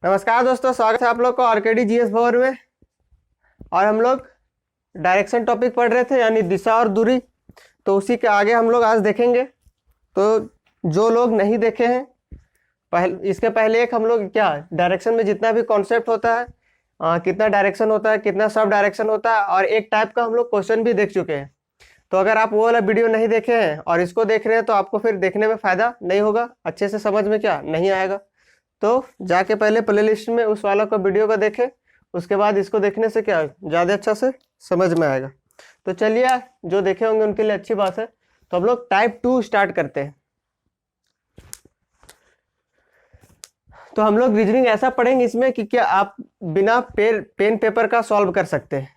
नमस्कार दोस्तों, स्वागत है आप लोग को आरकेडी जीएस भवर में। और हम लोग डायरेक्शन टॉपिक पढ़ रहे थे, यानी दिशा और दूरी। तो उसी के आगे हम लोग आज देखेंगे। तो जो लोग नहीं देखे हैं, इसके पहले एक हम लोग क्या डायरेक्शन में जितना भी कॉन्सेप्ट होता है, कितना डायरेक्शन होता है, कितना सब डायरेक्शन होता है, और एक टाइप का हम लोग क्वेश्चन भी देख चुके हैं। तो अगर आप वो वाला वीडियो नहीं देखे हैं और इसको देख रहे हैं तो आपको फिर देखने में फ़ायदा नहीं होगा, अच्छे से समझ में क्या नहीं आएगा। तो जाके पहले प्लेलिस्ट में उस वाला को वीडियो को देखें, उसके बाद इसको देखने से क्या ज़्यादा अच्छा से समझ में आएगा। तो चलिए, जो देखे होंगे उनके लिए अच्छी बात है। तो हम लोग टाइप 2 स्टार्ट करते हैं। तो हम लोग रीजनिंग ऐसा पढ़ेंगे इसमें कि क्या आप बिना पेन पेपर का सॉल्व कर सकते हैं।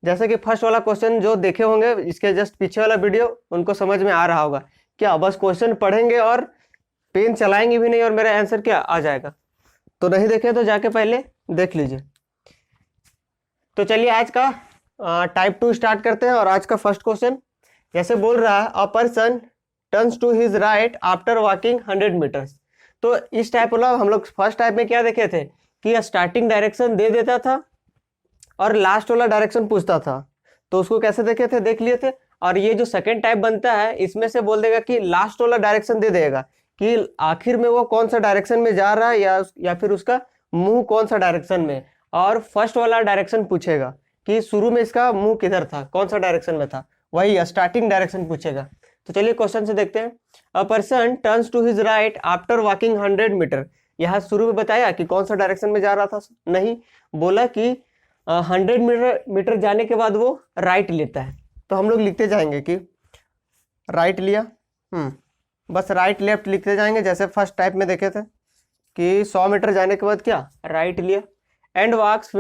जैसे कि फर्स्ट वाला क्वेश्चन जो देखे होंगे, इसके जस्ट पीछे वाला वीडियो, उनको समझ में आ रहा होगा। क्या बस क्वेश्चन पढ़ेंगे और पेन चलाएंगे भी नहीं और मेरा आंसर क्या आ जाएगा। तो नहीं देखे तो जाके पहले देख लीजिए। तो चलिए आज का टाइप 2 स्टार्ट करते हैं। और आज का फर्स्ट क्वेश्चन जैसे बोल रहा है, a person turns to his right after walking 100 meters. तो इस टाइप वाला हम लोग फर्स्ट टाइप में क्या देखे थे कि स्टार्टिंग डायरेक्शन दे देता था और लास्ट वाला डायरेक्शन पूछता था। तो उसको कैसे देखे थे, देख लिए थे। और ये जो सेकेंड टाइप बनता है, इसमें से बोल देगा कि लास्ट वाला डायरेक्शन दे देगा कि आखिर में वो कौन सा डायरेक्शन में जा रहा है या फिर उसका मुंह कौन सा डायरेक्शन में। और फर्स्ट वाला डायरेक्शन पूछेगा कि शुरू में इसका मुंह किधर था, कौन सा डायरेक्शन में था, वही स्टार्टिंग डायरेक्शन पूछेगा। तो चलिए क्वेश्चन से देखते हैं। A person turns to his right after walking 100 meter. यहाँ शुरू में बताया कि कौन सा डायरेक्शन में जा रहा था, नहीं बोला कि 100 मीटर जाने के बाद वो राइट लेता है। तो हम लोग लिखते जाएंगे कि राइट लिया, बस राइट लेफ्ट लिखते जाएंगे। जैसे फर्स्ट टाइप में देखे थे कि 100 मीटर जाने के बाद क्या राइट लिया। And walks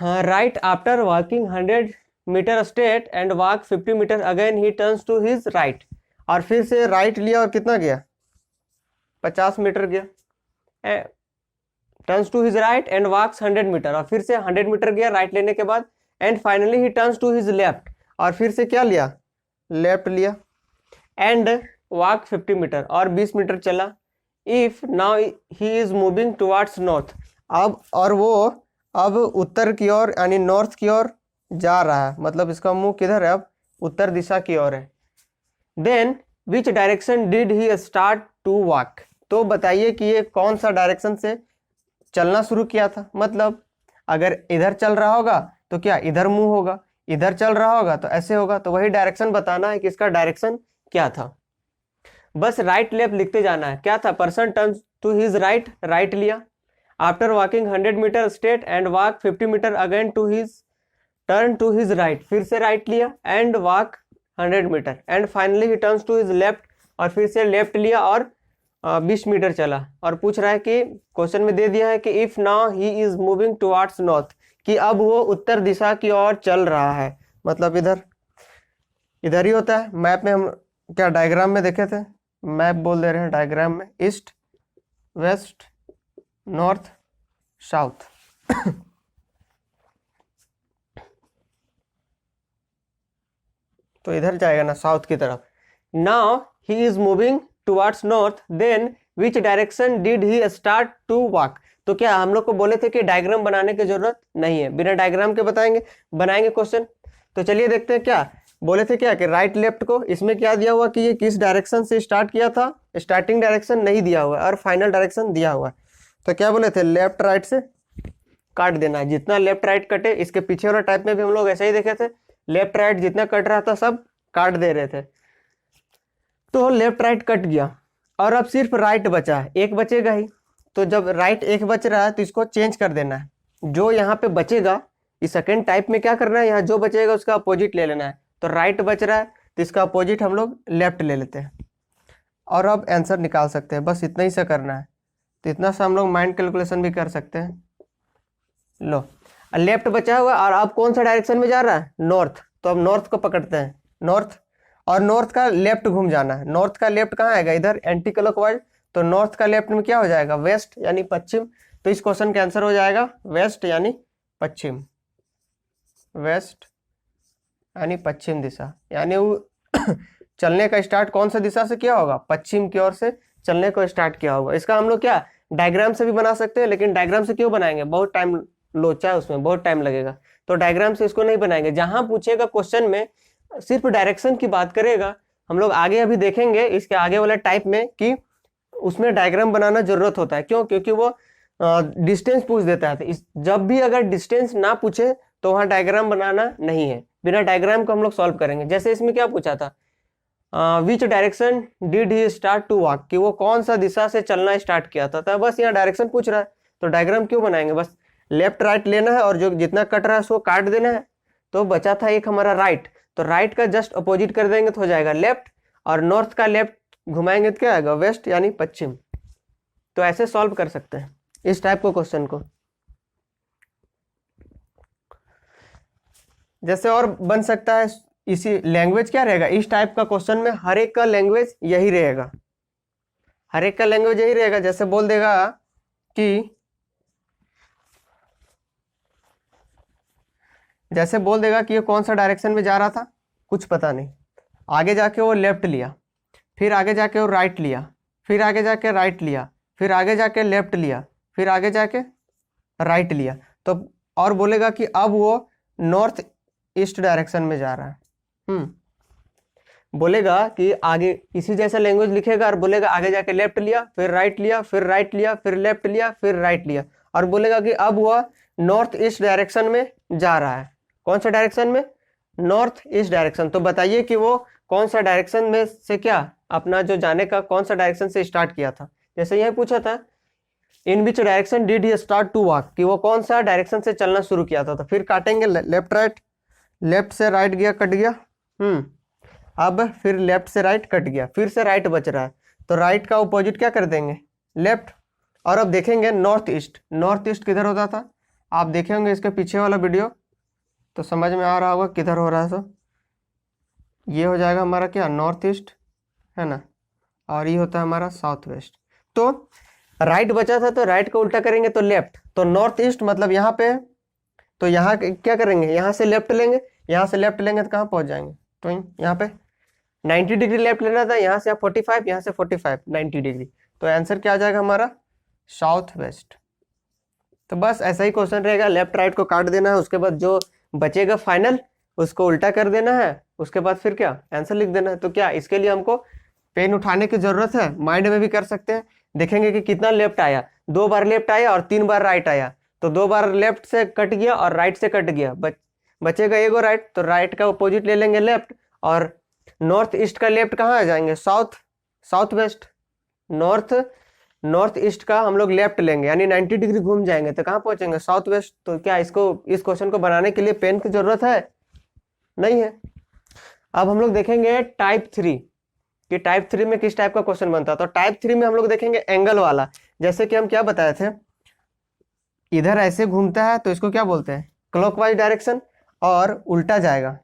right after walking 100 metre straight and walk 50 metre again he turns to his right. और फिर से राइट लिया और कितना गया, 50 मीटर गया। Turns to his right and walks 100 meter, और फिर से 100 मीटर गया राइट लेने के बाद। And finally he turns to his left, और फिर से क्या लिया, लेफ्ट लिया। एंड वॉक 50 मीटर, और 20 मीटर चला। If now he is moving towards north, अब उत्तर की ओर यानी नॉर्थ की ओर जा रहा है, मतलब इसका मुंह किधर है, अब उत्तर दिशा की ओर है। Then which direction did he start to walk. तो बताइए कि ये कौन सा डायरेक्शन से चलना शुरू किया था। मतलब अगर इधर चल रहा होगा तो क्या इधर मुंह होगा, इधर चल रहा होगा तो ऐसे होगा। तो वही डायरेक्शन बताना है कि इसका डायरेक्शन क्या था। बस राइट लेफ्ट लिखते जाना है। क्या था, person turn to his right, right लिया। After walking 100 metre straight and walk 50 metre again to his turn to his right, फिर से राइट लिया। And walk 100 metre and finally he turns to his left, और फिर से left लिया और 20 metre चला। और पूछ रहा है कि क्वेश्चन में दे दिया है कि if now he is moving towards north, कि अब वो उत्तर दिशा की ओर चल रहा है। मतलब इधर ही होता है। मैप में हम क्या डायग्राम में देखे थे, मैप बोल दे रहे हैं डायग्राम में, ईस्ट वेस्ट नॉर्थ साउथ। तो इधर जाएगा ना, साउथ की तरफ। Now he is moving towards north, then which direction did he start to walk. तो क्या हम लोग को बोले थे कि डायग्राम बनाने की जरूरत नहीं है, बिना डायग्राम के बनाएंगे क्वेश्चन। तो चलिए देखते हैं क्या बोले थे, क्या कि राइट लेफ्ट को। इसमें क्या दिया हुआ कि ये किस डायरेक्शन से स्टार्ट किया था, स्टार्टिंग डायरेक्शन नहीं दिया हुआ और फाइनल डायरेक्शन दिया हुआ। तो क्या बोले थे, लेफ्ट राइट से काट देना है। जितना लेफ्ट राइट कटे, इसके पीछे वाला टाइप में भी हम लोग ऐसे ही देखे थे, लेफ्ट राइट जितना कट रहा था सब काट दे रहे थे। तो लेफ्ट राइट कट गया और अब सिर्फ राइट बचा है, एक बचेगा ही। तो जब राइट एक बच रहा है तो इसको चेंज कर देना है। जो यहाँ पे बचेगा, इस सेकेंड टाइप में क्या करना है, यहाँ जो बचेगा उसका अपोजिट ले लेना है। तो राइट बच रहा है तो इसका अपोजिट हम लोग लेफ्ट ले लेते हैं और अब आंसर निकाल सकते हैं। बस इतना ही से करना है। तो इतना सा हम लोग माइंड कैलकुलेशन भी कर सकते हैं। लो, लेफ्ट बचा हुआ और अब कौन सा डायरेक्शन में जा रहा है, नॉर्थ। तो अब नॉर्थ को पकड़ते हैं, नॉर्थ, और नॉर्थ का लेफ्ट घूम जाना है। नॉर्थ का लेफ्ट कहाँ आएगा, इधर एंटी क्लॉकवाइज। तो नॉर्थ का लेफ्ट में क्या हो जाएगा, वेस्ट यानी पश्चिम। तो इस क्वेश्चन का आंसर हो जाएगा वेस्ट यानी पश्चिम, वेस्ट यानी पश्चिम दिशा। यानी वो चलने का स्टार्ट कौन सा दिशा से किया होगा, पश्चिम की ओर से चलने को स्टार्ट किया होगा। इसका हम लोग क्या डायग्राम से भी बना सकते हैं, लेकिन डायग्राम से क्यों बनाएंगे, बहुत टाइम लोचा है उसमें, बहुत टाइम लगेगा, तो डायग्राम से इसको नहीं बनाएंगे। जहां पूछेगा क्वेश्चन में सिर्फ डायरेक्शन की बात करेगा, हम लोग आगे अभी देखेंगे इसके आगे वाले टाइप में कि उसमें डायग्राम बनाना जरूरत होता है। क्यों? क्योंकि वो डिस्टेंस पूछ देता है। तो जब भी अगर डिस्टेंस ना पूछे तो वहां डायग्राम बनाना नहीं है, बिना डायग्राम को हम लोग सॉल्व करेंगे। जैसे इसमें क्या पूछा था, which direction did he start to walk, कि वो कौन सा दिशा से चलना स्टार्ट किया था। तो बस यहाँ डायरेक्शन पूछ रहा है, तो डायग्राम क्यों बनाएंगे, बस लेफ्ट राइट लेना है और जो जितना कट रहा है उसको काट देना है। तो बचा था एक हमारा राइट, तो राइट का जस्ट अपोजिट कर देंगे तो हो जाएगा लेफ्ट, और नॉर्थ का लेफ्ट घुमाएंगे तो क्या आएगा, वेस्ट यानी पश्चिम। तो ऐसे सॉल्व कर सकते हैं इस टाइप को क्वेश्चन को। जैसे और बन सकता है, इसी लैंग्वेज क्या रहेगा इस टाइप का क्वेश्चन में, हर एक का लैंग्वेज यही रहेगा, हर एक का लैंग्वेज यही रहेगा। जैसे बोल देगा कि ये कौन सा डायरेक्शन में जा रहा था, कुछ पता नहीं, आगे जाके वो लेफ्ट लिया, फिर आगे जाके वो राइट लिया, फिर आगे जाके राइट लिया, फिर आगे जाके लेफ्ट लिया, फिर आगे जाके राइट लिया। तो और बोलेगा कि अब वो नॉर्थ ईस्ट डायरेक्शन में जा रहा है। बोलेगा कि आगे इसी जैसा लैंग्वेज लिखेगा और बोलेगा आगे जाके लेफ्ट लिया, फिर राइट लिया, फिर राइट लिया, फिर लेफ्ट लिया, फिर राइट लिया, और बोलेगा कि अब वह नॉर्थ ईस्ट डायरेक्शन में जा रहा है। कौन सा डायरेक्शन में, नॉर्थ ईस्ट डायरेक्शन। तो बताइए कि वो कौन सा डायरेक्शन में से क्या अपना जो जाने का कौन सा डायरेक्शन से स्टार्ट किया था। जैसे यह पूछा था in which direction did he start to walk, कि वो कौन सा डायरेक्शन से चलना शुरू किया था। तो फिर काटेंगे लेफ्ट राइट, लेफ्ट से राइट गया कट गया, अब फिर लेफ्ट से राइट कट गया, फिर से राइट बच रहा है, तो राइट का अपोजिट क्या कर देंगे, लेफ्ट। और अब देखेंगे नॉर्थ ईस्ट, नॉर्थ ईस्ट किधर होता था, आप देखे होंगे इसके पीछे वाला वीडियो तो समझ में आ रहा होगा किधर हो रहा है। तो ये हो जाएगा हमारा क्या, नॉर्थ ईस्ट है ना, और ये होता है हमारा साउथ वेस्ट। तो राइट बचा था तो राइट को उल्टा करेंगे तो लेफ्ट, तो नॉर्थ ईस्ट मतलब यहाँ पे, तो यहाँ क्या करेंगे, यहाँ से लेफ्ट लेंगे, यहाँ से लेफ्ट लेंगे तो कहाँ पहुँच जाएंगे, तो यहाँ पे 90 डिग्री लेफ्ट लेना था, यहाँ से 45, यहाँ से 45, 90 डिग्री। तो आंसर क्या आ जाएगा हमारा, साउथ वेस्ट। तो बस ऐसा ही क्वेश्चन रहेगा, लेफ्ट राइट को काट देना है, उसके बाद जो बचेगा फाइनल उसको उल्टा कर देना है, उसके बाद फिर क्या आंसर लिख देना है। तो क्या इसके लिए हमको पेन उठाने की जरूरत है, माइंड में भी कर सकते हैं। देखेंगे कि कितना लेफ्ट आया, 2 बार लेफ्ट आया और 3 बार राइट आया, तो 2 बार लेफ्ट से कट गया और राइट से कट गया, बचेगा एगो राइट, तो राइट का अपोजिट ले लेंगे लेफ्ट, और नॉर्थ ईस्ट का लेफ्ट कहाँ आ जाएंगे, south, south west. North east का हम लोग लेफ्ट लेंगे यानी 90 डिग्री घूम जाएंगे तो कहाँ पहुंचेंगे, साउथ वेस्ट। तो क्या इसको, इस क्वेश्चन को बनाने के लिए पेन की जरूरत है, नहीं है। अब हम लोग देखेंगे टाइप 3 कि टाइप 3 में किस टाइप का क्वेश्चन बनता है। तो टाइप 3 में हम लोग देखेंगे एंगल वाला। जैसे कि हम क्या बताए थे, इधर ऐसे घूमता है तो इसको क्या बोलते हैं, क्लॉकवाइज डायरेक्शन, और उल्टा जाएगा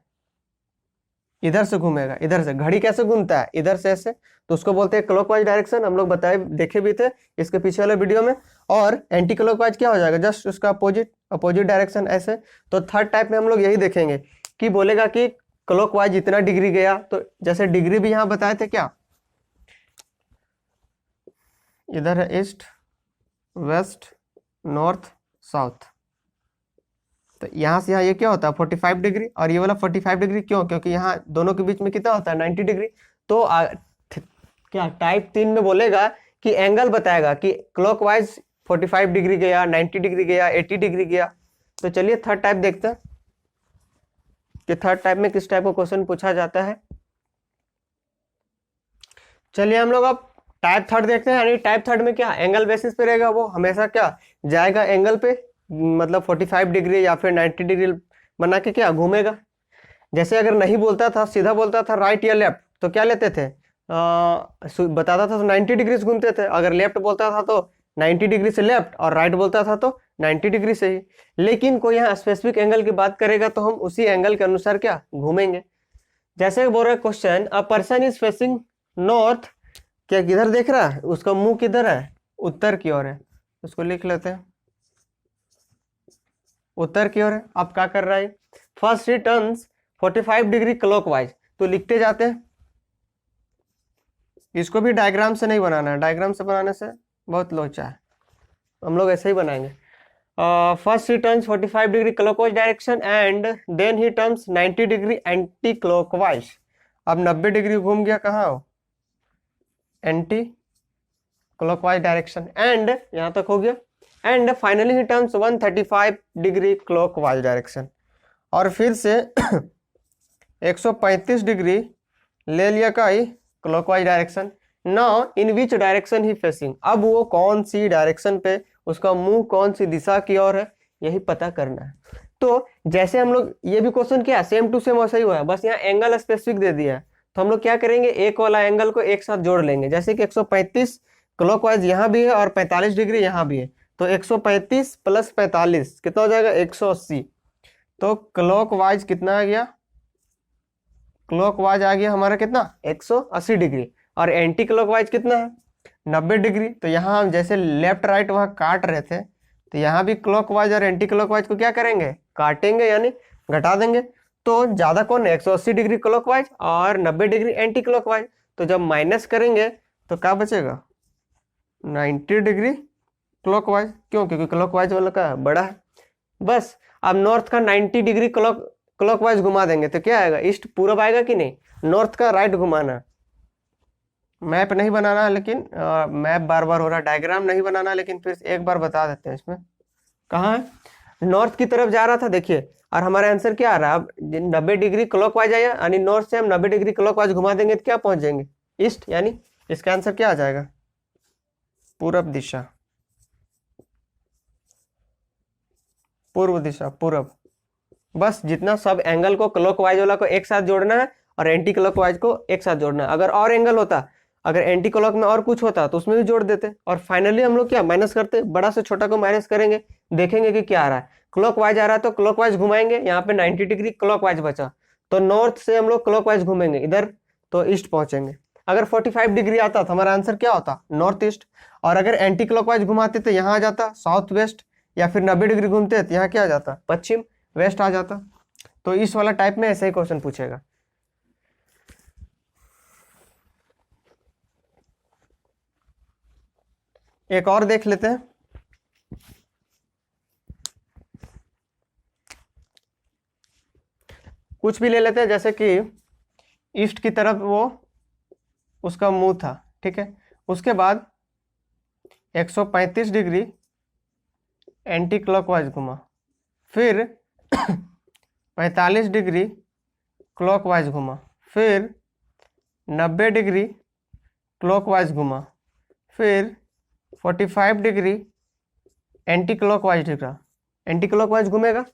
इधर से घूमेगा, इधर से, घड़ी कैसे घूमता है, इधर से ऐसे, तो उसको बोलते हैं क्लॉकवाइज डायरेक्शन। हम लोग बताए, देखे भी थे इसके पीछे वाले वीडियो में। और एंटी क्लॉकवाइज क्या हो जाएगा, जस्ट उसका अपोजिट डायरेक्शन ऐसे। तो थर्ड टाइप में हम लोग यही देखेंगे कि बोलेगा कि क्लॉकवाइज इतना डिग्री गया, तो जैसे डिग्री भी यहाँ बताए थे, क्या इधर है ईस्ट वेस्ट नॉर्थ साउथ, तो यहाँ से यहाँ ये क्या होता है 45 डिग्री, और ये वाला 45 डिग्री। क्यों, क्योंकि यहाँ दोनों के बीच में कितना होता है 90 डिग्री। तो क्या टाइप 3 में बोलेगा कि एंगल बताएगा कि क्लॉकवाइज 45 डिग्री गया, 90 डिग्री गया, 80 डिग्री गया। तो चलिए थर्ड टाइप देखते हैं कि थर्ड टाइप में किस टाइप का क्वेश्चन पूछा जाता है। चलिए हम लोग अब टाइप थर्ड देखते हैं। यानी टाइप थर्ड में क्या एंगल बेसिस पे रहेगा, वो हमेशा क्या जाएगा एंगल पे, मतलब 45 डिग्री या फिर 90 डिग्री बना के क्या घूमेगा। जैसे अगर नहीं बोलता था, सीधा बोलता था राइट या लेफ्ट, तो क्या लेते थे, बताता था तो 90 डिग्री से घूमते थे। अगर लेफ्ट बोलता था तो 90 डिग्री से लेफ्ट, और राइट बोलता था तो 90 डिग्री से ही। लेकिन कोई यहाँ स्पेसिफिक एंगल की बात करेगा तो हम उसी एंगल के अनुसार क्या घूमेंगे। जैसे बोल रहा है question, a person is facing north, क्या किधर देख रहा है, उसका मुंह किधर है, उत्तर की ओर है। उसको लिख लेते हैं, उत्तर की ओर है। अब क्या कर रहा है, first he turns 45 degree clockwise, तो लिखते जाते हैं। इसको भी डायग्राम से नहीं बनाना है, डायग्राम से बनाने से बहुत लोचा है। हम लोग ऐसे ही बनाएंगे। First he turns 45 degree clockwise direction and then he turns 90 degree anti clockwise. अब 90 डिग्री घूम गया कहाँ हो, एंटी क्लॉकवाइज डायरेक्शन, एंड यहाँ तक हो गया, and finally he turns 135 degree clockwise direction, और फिर से 135 डिग्री ले लिया का ही clockwise direction. Now in which direction he facing, अब वो कौन सी डायरेक्शन पे, उसका मुंह कौन सी दिशा की ओर है, यही पता करना है। तो जैसे हम लोग ये भी क्वेश्चन किया सेम टू सेम वैसा ही हुआ है, बस यहाँ एंगल स्पेसिफिक दे दिया है, तो हम लोग क्या करेंगे, एक वाला एंगल को एक साथ जोड़ लेंगे। जैसे कि 135 क्लॉकवाइज यहाँ भी है और 45 डिग्री यहाँ भी है, तो 135 प्लस 45 कितना हो जाएगा, 180। तो क्लॉकवाइज कितना आ गया, क्लॉकवाइज आ गया हमारा कितना, 180 डिग्री, और एंटी क्लॉकवाइज कितना है, 90 डिग्री। तो यहाँ हम जैसे लेफ्ट राइट वहाँ काट रहे थे, तो यहाँ भी क्लॉकवाइज और एंटी क्लॉकवाइज को क्या करेंगे, काटेंगे, यानी घटा देंगे। तो ज्यादा कौन है, 180 डिग्री क्लॉकवाइज और 90 डिग्री एंटी क्लॉकवाइज। तो जब माइनस करेंगे तो क्या बचेगा, 90 डिग्री क्लॉकवाइज। क्यों, क्योंकि क्लॉकवाइज वाला का बड़ा है। बस अब नॉर्थ का 90 डिग्री क्लॉकवाइज घुमा देंगे तो क्या आएगा, ईस्ट पूरब आएगा कि नहीं, नॉर्थ का राइट घुमाना। मैप नहीं बनाना, लेकिन मैप बार बार हो रहा, डायग्राम नहीं बनाना, लेकिन फिर एक बार बता देते हैं इसमें कहाँ है, नॉर्थ की तरफ जा रहा था देखिए, और हमारा आंसर क्या आ रहा है, अब 90 डिग्री क्लॉकवाइज आया, यानी नॉर्थ से हम 90 डिग्री क्लॉकवाइज घुमा देंगे तो क्या पहुंच जाएंगे, ईस्ट, यानी इसका आंसर क्या आ जाएगा, पूरब दिशा, पूर्व दिशा, पूरब। बस जितना सब एंगल को क्लॉकवाइज वाला को एक साथ जोड़ना है और एंटी क्लॉकवाइज को एक साथ जोड़ना है। अगर और एंगल होता, अगर एंटी क्लॉक में और कुछ होता तो उसमें भी जोड़ देते, और फाइनली हम लोग क्या माइनस करते, बड़ा से छोटा को माइनस करेंगे, देखेंगे कि क्या आ रहा है, क्लॉकवाइज आ रहा है तो क्लॉकवाइज घुमाएंगे, यहाँ पे 90 डिग्री क्लॉकवाइज बचा, तो नॉर्थ से हम लोग क्लॉकवाइज घूमेंगे इधर, तो ईस्ट पहुंचेंगे। अगर 45 डिग्री आता तो हमारा आंसर क्या होता, नॉर्थ ईस्ट, और अगर एंटी क्लॉकवाइज घुमाते तो यहाँ आ जाता साउथ वेस्ट, या फिर 90 डिग्री घूमते तो यहाँ क्या आ जाता, पश्चिम वेस्ट आ जाता। तो इस वाला टाइप में ऐसे ही क्वेश्चन पूछेगा। एक और देख लेते हैं, कुछ भी ले लेते हैं, जैसे कि ईस्ट की तरफ वो उसका मुंह था, ठीक है, उसके बाद 135 डिग्री एंटी क्लॉकवाइज घुमा, फिर 45 डिग्री क्लॉकवाइज घुमा, फिर 90 डिग्री क्लॉकवाइज घुमा, फिर 45 डिग्री एंटी क्लॉकवाइज दिखा, एंटी क्लॉकवाइज घूमेगा,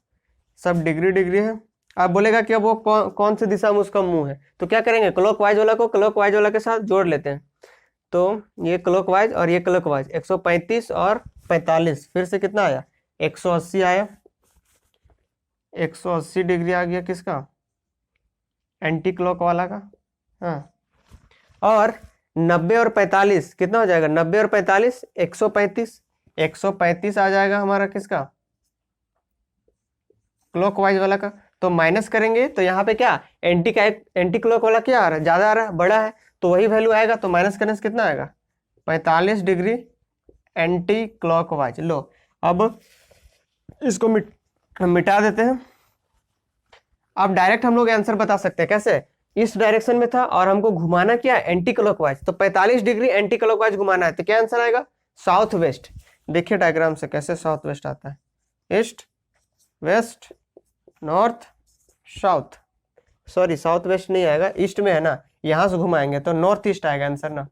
सब डिग्री डिग्री है। आप बोलेगा कि अब वो कौन सी दिशा में उसका मुंह है, तो क्या करेंगे, क्लॉकवाइज वाला को क्लॉकवाइज वाला के साथ जोड़ लेते हैं। तो ये क्लॉकवाइज और ये क्लॉकवाइज, 135 और 45, फिर से कितना आया, 180 आया, 180 डिग्री आ गया किसका, एंटी क्लॉक वाला का, हाँ। और 90 और 45 कितना हो जाएगा, 90 और 45 135, 135 आ जाएगा हमारा किसका, क्लॉकवाइज वाला का। तो माइनस करेंगे तो यहाँ पे क्या, एंटी क्लॉक वाला क्या आ रहा है, ज्यादा आ रहा है, बड़ा है, तो वही वैल्यू आएगा, तो माइनस करने से कितना आएगा, 45 डिग्री एंटी क्लॉकवाइज। लो अब इसको मिटा देते हैं। अब डायरेक्ट हम लोग आंसर बता सकते हैं, कैसे, इस डायरेक्शन में था और हमको घुमाना क्या, एंटी क्लॉकवाइज, तो 45 डिग्री एंटी क्लॉकवाइज घुमाना है, तो क्या आंसर आएगा, साउथ वेस्ट। देखिए डायग्राम से कैसे साउथ वेस्ट आता है, east west north south, sorry south west नहीं आएगा, ईस्ट में है ना, यहां से घुमाएंगे तो नॉर्थ ईस्ट आएगा आंसर ना।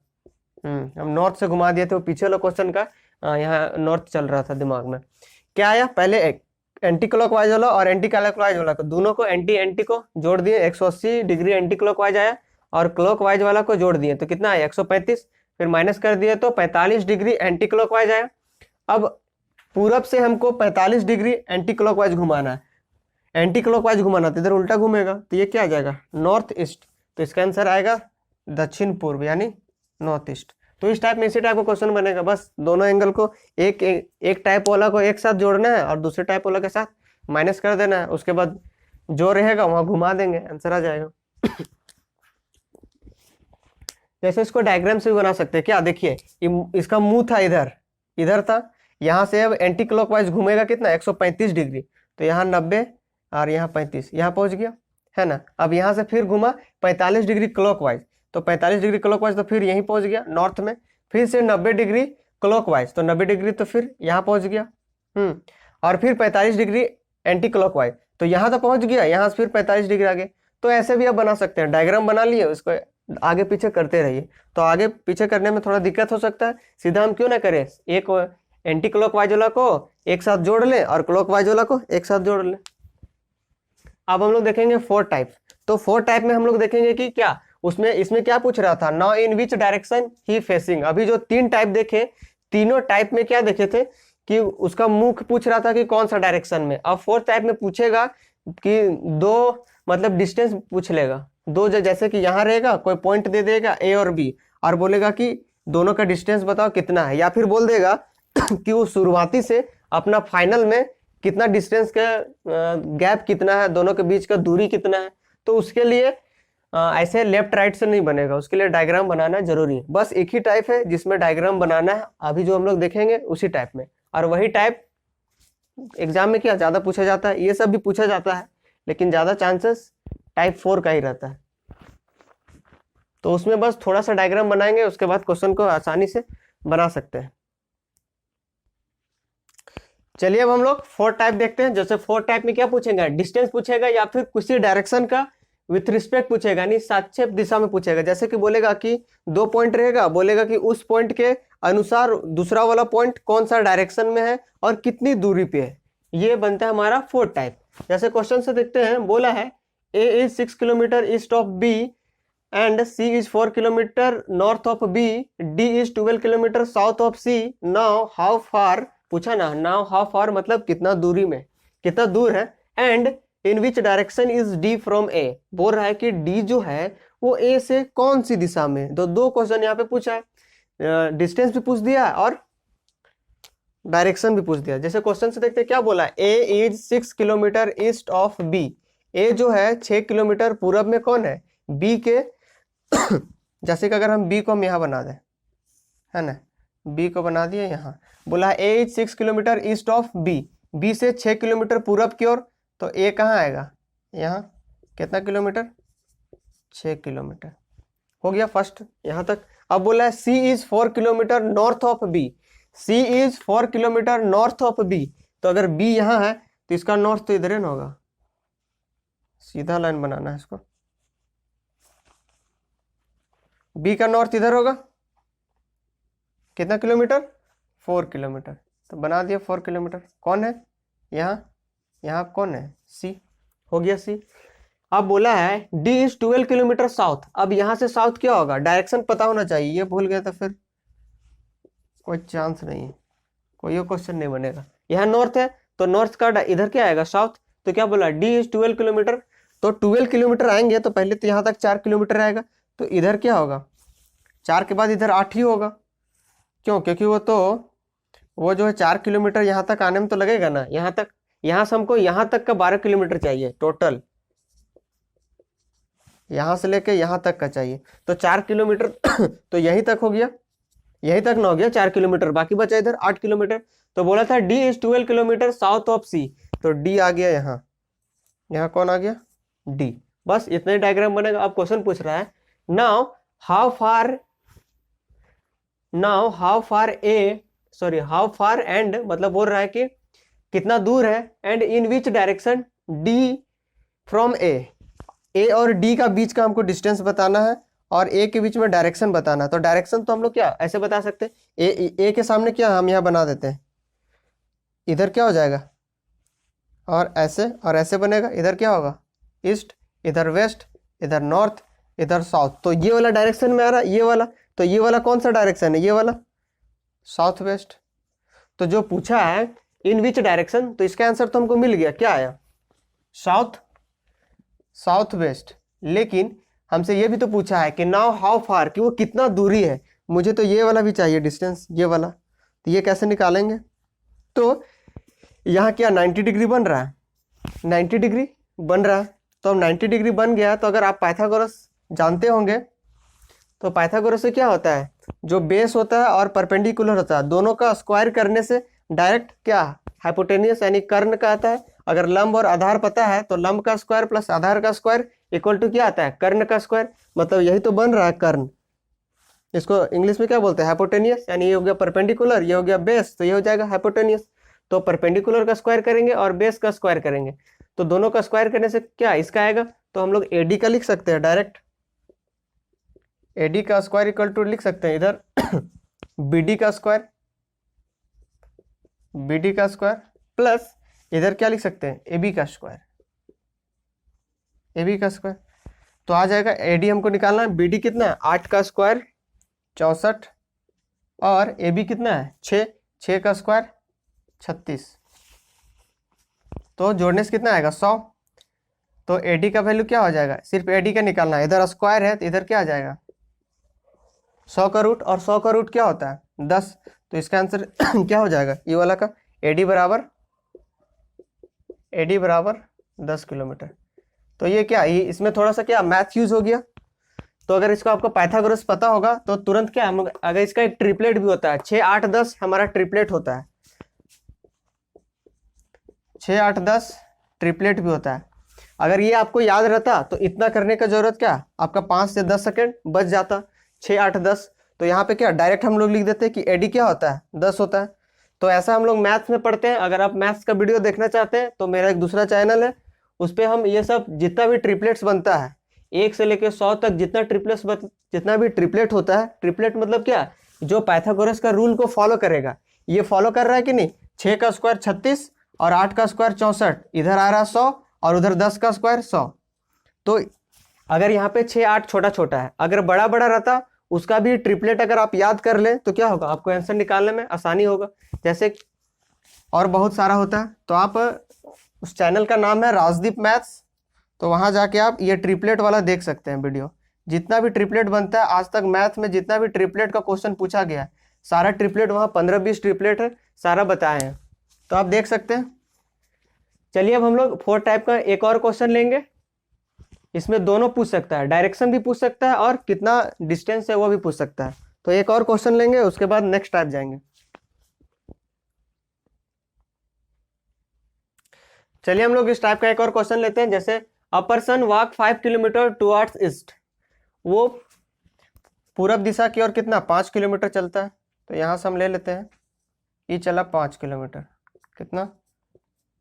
हम नॉर्थ से घुमा दिए थे, वो पीछे वाला क्वेश्चन का यहाँ नॉर्थ चल रहा था दिमाग में। क्या आया, पहले एंटी क्लॉकवाइज वाला और एंटी क्लॉकवाइज वाला को, दोनों को एंटी को जोड़ दिए, 180 डिग्री एंटी क्लॉकवाइज आया, और क्लॉकवाइज वाला को जोड़ दिए तो कितना आया, 135, फिर माइनस कर दिए तो 45 डिग्री एंटी क्लॉकवाइज आया। अब पूरब से हमको 45 डिग्री एंटी क्लॉकवाइज घुमाना है, एंटी क्लॉकवाइज घुमाना तो इधर उल्टा घूमेगा, तो ये क्या आ जाएगा, नॉर्थ ईस्ट, तो इसका आंसर आएगा दक्षिण पूर्व, यानी नॉर्थ ईस्ट। तो इस टाइप में इसी टाइप का क्वेश्चन बनेगा, बस दोनों एंगल को एक टाइप वाला को एक साथ जोड़ना है और दूसरे टाइप वाला के साथ माइनस कर देना है, उसके बाद जो रहेगा वहां घुमा देंगे, आंसर आ जाएगा। जैसे इसको डायग्राम से भी बना सकते हैं, क्या देखिए, इसका मुंह था इधर था, यहाँ से अब एंटी क्लॉकवाइज घूमेगा कितना 135 डिग्री, तो यहाँ 90 और यहाँ 35, यहाँ पहुंच गया है ना। अब यहाँ से फिर घुमा 45 डिग्री क्लॉकवाइज, तो 45 डिग्री क्लॉकवाइज तो फिर यहीं पहुंच गया नॉर्थ में, फिर से 90 डिग्री क्लॉकवाइज, तो 90 डिग्री तो फिर यहाँ पहुंच गया। और फिर 45 डिग्री एंटी क्लॉकवाइज, तो यहाँ तो पहुंच गया, यहाँ से फिर 45 डिग्री आगे। तो ऐसे भी आप बना सकते हैं, डायग्राम बना लिए, उसको आगे पीछे करते रहिए। तो आगे पीछे करने में थोड़ा दिक्कत हो सकता है, सीधा हम क्यों ना करें, एक एंटी क्लॉकवाइज वाला को एक साथ जोड़ ले और क्लॉकवाइज वाला को एक साथ जोड़ ले। अब हम लोग देखेंगे 4 टाइप। तो 4 टाइप में हम लोग देखेंगे कि क्या उसमें, इसमें क्या पूछ रहा था, now in which direction he facing. अभी जो 3 टाइप देखे, तीनों टाइप में क्या देखे थे कि उसका मुख पूछ रहा था कि कौन सा डायरेक्शन में। अब 4 टाइप में पूछेगा कि 2 मतलब डिस्टेंस पूछ लेगा, 2 जैसे कि यहाँ रहेगा, कोई पॉइंट दे देगा ए और बी और बोलेगा कि दोनों का डिस्टेंस बताओ कितना है, या फिर बोल देगा कि वो शुरुआती से अपना फाइनल में कितना डिस्टेंस का गैप कितना है, दोनों के बीच का दूरी कितना है। तो उसके लिए ऐसे लेफ्ट राइट से नहीं बनेगा, उसके लिए डायग्राम बनाना जरूरी है। बस एक ही टाइप है जिसमें डायग्राम बनाना है, अभी जो हम लोग देखेंगे उसी टाइप में। और वही टाइप एग्जाम में क्या ज़्यादा पूछा जाता है, ये सब भी पूछा जाता है, लेकिन ज़्यादा चांसेस टाइप 4 का ही रहता है। तो उसमें बस थोड़ा सा डायग्राम बनाएंगे, उसके बाद क्वेश्चन को आसानी से बना सकते हैं। चलिए अब हम लोग 4 टाइप देखते हैं। जैसे 4 टाइप में क्या पूछेगा, डिस्टेंस पूछेगा या फिर किसी डायरेक्शन का विथ रिस्पेक्ट पूछेगा, यानी सापेक्ष दिशा में पूछेगा। जैसे कि बोलेगा कि 2 पॉइंट रहेगा, बोलेगा कि उस पॉइंट के अनुसार दूसरा वाला पॉइंट कौन सा डायरेक्शन में है और कितनी दूरी पे है, ये बनता है हमारा 4 टाइप। जैसे क्वेश्चन से देखते हैं, बोला है A is 6 kilometre east of B and C is 4 kilometre north of B, D is 12 kilometre south of C, now how far, पूछा ना, नाउ हाउ फार मतलब कितना दूरी में, कितना दूर है, and in which direction is D from A, बोल रहा है कि डी जो है वो ए से कौन सी दिशा में। तो 2 क्वेश्चन यहाँ पे पूछा है, डिस्टेंस भी पूछ दिया और डायरेक्शन भी पूछ दिया। जैसे क्वेश्चन से देखते हैं क्या बोला है, A is 6 kilometre east of B, A जो है 6 किलोमीटर पूरब में कौन है, बी के जैसे कि अगर हम बी को हम यहाँ बना दें, है ना, बी को बना दिए यहाँ, बोला A is 6 kilometre east of B, B से 6 किलोमीटर पूरब की ओर, तो ए कहाँ आएगा, यहाँ कितना किलोमीटर, 6 किलोमीटर हो गया फर्स्ट यहाँ तक। अब बोला है C is 4 kilometre north of B, C is 4 kilometre north of B, तो अगर बी यहाँ है तो इसका नॉर्थ तो इधर ही ना होगा, सीधा लाइन बनाना है इसको, बी का नॉर्थ इधर होगा, कितना किलोमीटर, 4 किलोमीटर, तो बना दिया 4 किलोमीटर। कौन है यहाँ, यहाँ कौन है, सी, हो गया सी। अब बोला है डी इज 12 किलोमीटर साउथ, अब यहाँ से साउथ क्या होगा, डायरेक्शन पता होना चाहिए, ये भूल गया तो फिर कोई चांस नहीं है, कोई क्वेश्चन नहीं बनेगा। यहाँ नॉर्थ है तो नॉर्थ का इधर क्या आएगा, साउथ, तो क्या बोला डी इज 12 किलोमीटर, तो 12 किलोमीटर आएंगे तो पहले तो यहाँ तक 4 किलोमीटर आएगा, तो इधर क्या होगा, 4 के बाद इधर 8 ही होगा, क्यों, क्योंकि वो जो है 4 किलोमीटर यहाँ तक आने में तो लगेगा ना, यहाँ तक, यहाँ से हमको यहाँ तक का 12 किलोमीटर चाहिए टोटल, यहाँ से लेके यहाँ तक का चाहिए, तो 4 किलोमीटर तो यहीं तक हो गया, यहीं तक ना हो गया 4 किलोमीटर, बाकी बचा इधर 8 किलोमीटर। तो बोला था D is 12 kilometre south of C, तो डी आ गया यहाँ, यहाँ कौन आ गया, डी। बस इतना ही डायग्राम बनेगा। अब क्वेश्चन पूछ रहा है नाउ हाउ फार एंड, मतलब बोल रहा है कि कितना दूर है, and in which direction D from A और डी का बीच का हमको डिस्टेंस बताना है और ए के बीच में डायरेक्शन बताना है। तो डायरेक्शन तो हम लोग क्या ऐसे बता सकते हैं, ए के सामने क्या हम यहाँ बना देते हैं, इधर क्या हो जाएगा और ऐसे बनेगा, इधर क्या होगा ईस्ट, इधर वेस्ट, इधर नॉर्थ, इधर साउथ, तो ये वाला डायरेक्शन में आ रहा है, ये वाला, तो ये वाला कौन सा डायरेक्शन है, ये वाला साउथ वेस्ट। तो जो पूछा है इन विच डायरेक्शन, तो इसका आंसर तो हमको मिल गया, क्या आया, साउथ वेस्ट। लेकिन हमसे ये भी तो पूछा है कि नाउ हाउ फार, कि वो कितना दूरी है, मुझे तो ये वाला भी चाहिए डिस्टेंस, ये वाला, तो ये कैसे निकालेंगे, तो यहाँ क्या 90 डिग्री बन रहा है, 90 डिग्री बन रहा है, तो अब 90 डिग्री बन गया, तो अगर आप पाइथागोरस जानते होंगे तो पाइथागोरस से क्या होता है, जो बेस होता है और परपेंडिकुलर होता है, दोनों का स्क्वायर करने से डायरेक्ट क्या हाइपोटेनियस यानी कर्ण का आता है। अगर लंब और आधार पता है तो लंब का स्क्वायर प्लस आधार का स्क्वायर इक्वल टू क्या आता है, कर्ण का स्क्वायर। मतलब यही तो बन रहा है कर्ण। इसको इंग्लिश में क्या बोलते हैं, हाइपोटेनियस। यानी ये हो गया परपेंडिकुलर, ये हो गया बेस, तो ये हो जाएगा हाइपोटेनियस। तो परपेंडिकुलर का स्क्वायर करेंगे और बेस का स्क्वायर करेंगे, तो दोनों का स्क्वायर करने से क्या इसका आएगा, तो हम लोग एडी का लिख सकते हैं डायरेक्ट। एडी का स्क्वायर इक्वल टू लिख सकते हैं इधर बीडी का स्क्वायर, बीडी का स्क्वायर प्लस इधर क्या लिख सकते हैं, एबी का स्क्वायर, एबी का स्क्वायर। तो आ जाएगा एडी हमको निकालना है, बीडी कितना है 8 का स्क्वायर 64 और एबी कितना है 6, 6 का स्क्वायर 36। तो जोड़ने से कितना आएगा 100। तो एडी का वैल्यू क्या हो जाएगा, सिर्फ एडी का निकालना है। इधर स्क्वायर है तो इधर क्या आ जाएगा 100 का रूट, और 100 का रूट क्या होता है 10। तो इसका आंसर क्या हो जाएगा ये वाला का, एडी बराबर 10 किलोमीटर। तो ये क्या, ये इसमें थोड़ा सा क्या मैथ यूज हो गया। तो अगर इसको आपको पाइथागोरस पता होगा तो तुरंत क्या, अगर इसका एक ट्रिपलेट भी होता है 6, 8, 10 हमारा ट्रिपलेट होता है, 6, 8, 10 ट्रिपलेट भी होता है। अगर ये आपको याद रहता तो इतना करने का जरूरत क्या, आपका 5 से 10 सेकेंड बच जाता। 6, 8, 10, तो यहाँ पे क्या डायरेक्ट हम लोग लिख देते हैं कि एडी क्या होता है 10 होता है। तो ऐसा हम लोग मैथ्स में पढ़ते हैं। अगर आप मैथ्स का वीडियो देखना चाहते हैं तो मेरा एक दूसरा चैनल है, उस पर हम ये सब जितना भी ट्रिपलेट्स बनता है 1 से लेकर 100 तक जितना भी ट्रिपलेट होता है, ट्रिपलेट मतलब क्या, जो पाइथागोरस का रूल को फॉलो करेगा। ये फॉलो कर रहा है कि नहीं, 6 का स्क्वायर 36 और 8 का स्क्वायर 64, इधर आ रहा है 100 और उधर 10 का स्क्वायर 100। तो अगर यहाँ पे 6, 8 छोटा छोटा है, अगर बड़ा बड़ा रहता उसका भी ट्रिपलेट अगर आप याद कर लें तो क्या होगा, आपको आंसर निकालने में आसानी होगा। जैसे और बहुत सारा होता है। तो आप उस चैनल का नाम है राजदीप मैथ्स, तो वहाँ जाके आप ये ट्रिपलेट वाला देख सकते हैं वीडियो। जितना भी ट्रिपलेट बनता है आज तक मैथ में, जितना भी ट्रिपलेट का क्वेश्चन पूछा गया है, सारा ट्रिपलेट वहाँ 15-20 ट्रिपलेट है, सारा बताए हैं, तो आप देख सकते हैं। चलिए अब हम लोग 4 टाइप का एक और क्वेश्चन लेंगे। इसमें दोनों पूछ सकता है, डायरेक्शन भी पूछ सकता है और कितना डिस्टेंस है वो भी पूछ सकता है। तो एक और क्वेश्चन लेंगे, उसके बाद नेक्स्ट टाइप जाएंगे। चलिए हम लोग इस टाइप का एक और क्वेश्चन लेते हैं। जैसे a person walk 5 kilometre towards east, वो पूरब दिशा की ओर कितना 5 किलोमीटर चलता है। तो यहाँ से हम ले लेते हैं, ये चला 5 किलोमीटर, कितना